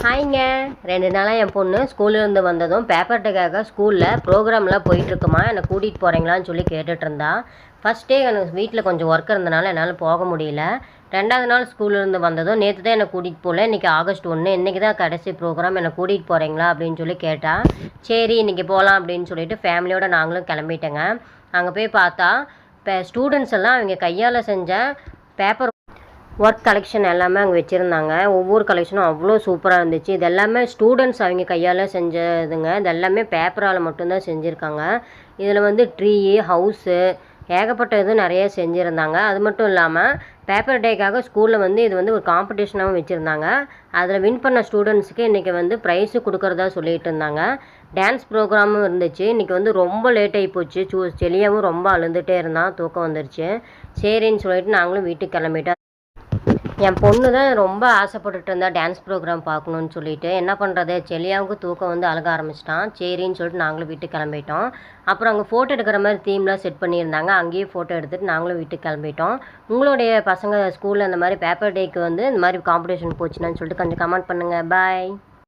ஹாய்ங்க. 2 நாளா என் பொண்ணு ஸ்கூல்லேருந்து வந்ததும் பேப்பர் டேக்காக ஸ்கூலில் ப்ரோக்ராம்லாம் போயிட்டுருக்குமா, என்னை கூட்டிகிட்டு போகிறீங்களான்னு சொல்லி கேட்டுட்ருந்தா. ஃபஸ்ட் டே எனக்கு வீட்டில் கொஞ்சம் ஒர்க் இருந்தனால என்னால் போக முடியல. 2வது நாள் ஸ்கூல்லேருந்து வந்ததும் நேற்று தான் என்னை கூட்டிகிட்டு போகல, இன்றைக்கி ஆகஸ்ட் 1 இன்றைக்கி தான் கடைசி ப்ரோக்ராம், என்னை கூட்டிகிட்டு போகிறீங்களா அப்படின்னு சொல்லி கேட்டா. சரி இன்றைக்கி போகலாம் அப்படின்னு சொல்லிட்டு ஃபேமிலியோடு நாங்களும் கிளம்பிட்டேங்க. அங்கே போய் பார்த்தா இப்போ ஸ்டூடெண்ட்ஸ் எல்லாம் அவங்க கையால் செஞ்ச பேப்பர் ஒர்க் கலெக்ஷன் எல்லாமே அங்கே வச்சுருந்தாங்க. ஒவ்வொரு கலெக்ஷனும் அவ்வளோ சூப்பராக இருந்துச்சு. இது எல்லாமே ஸ்டூடெண்ட்ஸ் அவங்க கையால் செஞ்சதுங்க. இது எல்லாமே பேப்பரால் மட்டும்தான் செஞ்சுருக்காங்க. இதில் வந்து ட்ரீ, ஹவுஸு, ஏகப்பட்ட இது நிறைய செஞ்சுருந்தாங்க. அது மட்டும் இல்லாமல் பேப்பர் டேக்காக ஸ்கூலில் வந்து இது வந்து ஒரு காம்படிஷனாகவும் வச்சுருந்தாங்க. அதில் வின் பண்ண ஸ்டூடெண்ட்ஸுக்கு இன்றைக்கி வந்து ப்ரைஸு கொடுக்குறதா சொல்லிகிட்டு இருந்தாங்க. டான்ஸ் ப்ரோக்ராமும் இருந்துச்சு. இன்றைக்கி வந்து ரொம்ப லேட் ஆகி போச்சு. செலியாவும் ரொம்ப அழுந்துகிட்டே இருந்தான், தூக்கம் வந்துருச்சு. சரின்னு சொல்லிட்டு நாங்களும் வீட்டுக்கு கிளம்பிட்டோம். என் பொண்ணு தான் ரொம்ப ஆசைப்பட்டுட்டு இருந்தா டான்ஸ் ப்ரோக்ராம் பார்க்கணுன்னு சொல்லிட்டு. என்ன பண்ணுறது, செலியாவுக்கு தூக்கம் வந்து அழுக ஆரம்பிச்சிட்டான். சரின்னு சொல்லிட்டு நாங்களும் வீட்டுக்கு கிளம்பிட்டோம். அப்புறம் அங்கே ஃபோட்டோ எடுக்கிற மாதிரி தீம்லாம் செட் பண்ணியிருந்தாங்க. அங்கேயே ஃபோட்டோ எடுத்துகிட்டு நாங்களும் வீட்டுக்கு கிளம்பிட்டோம். உங்களுடைய பசங்க ஸ்கூலில் இந்த மாதிரி பேப்பர் டேக்கு வந்து இந்த மாதிரி காம்படிஷன் போச்சுன்னு சொல்லிட்டு கொஞ்சம் கமெண்ட் பண்ணுங்கள். பாய்.